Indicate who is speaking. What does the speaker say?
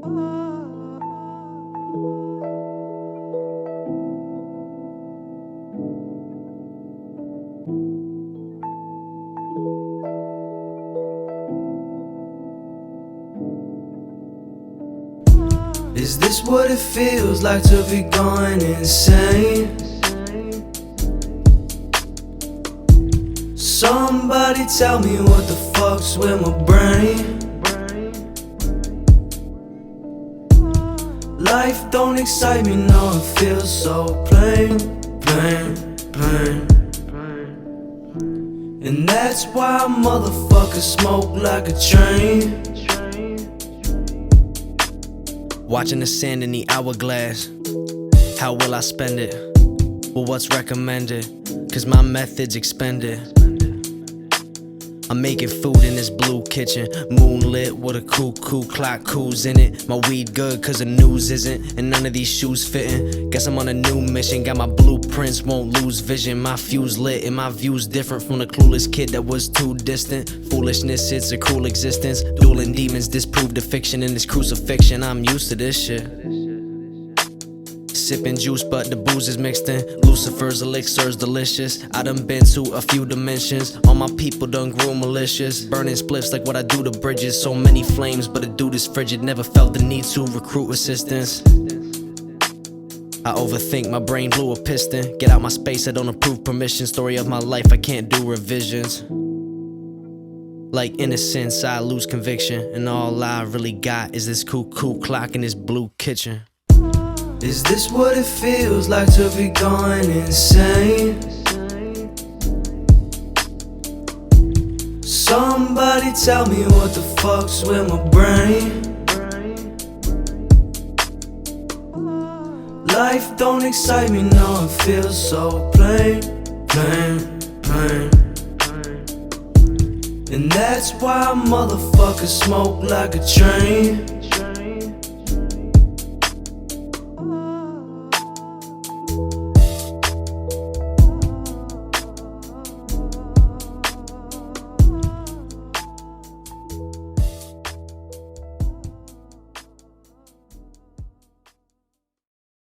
Speaker 1: Is this what it feels like to be going insane? Somebody tell me what the fuck's with my brain. Life don't excite me, no, it feels so plain, plain, plain. And that's why motherfuckers smoke like a train.
Speaker 2: Watching the sand in the hourglass. How will I spend it? Well, what's recommended? Cause my method's expended. I'm making food in this blue kitchen, moonlit with a cuckoo clock coos in it. My weed good cause the news isn't, and none of these shoes fitting. Guess I'm on a new mission, got my blueprints, won't lose vision. My fuse lit and my views different from the clueless kid that was too distant. Foolishness, it's a cruel existence. Dueling demons disprove the fiction in this crucifixion. I'm used to this shit. Sipping juice, but the booze is mixed in. Lucifer's elixir's delicious. I done been to a few dimensions. All my people done grew malicious. Burning spliffs like what I do to bridges. So many flames, but a dude is frigid. Never felt the need to recruit assistance. I overthink, my brain blew a piston. Get out my space, I don't approve permission. Story of my life, I can't do revisions. Like innocence, I lose conviction. And all I really got is this cuckoo clock in this blue kitchen.
Speaker 1: Is this what it feels like to be going insane? Somebody tell me what the fuck's with my brain. Life don't excite me, no, it feels so plain, plain, plain. And that's why motherfuckers smoke like a train.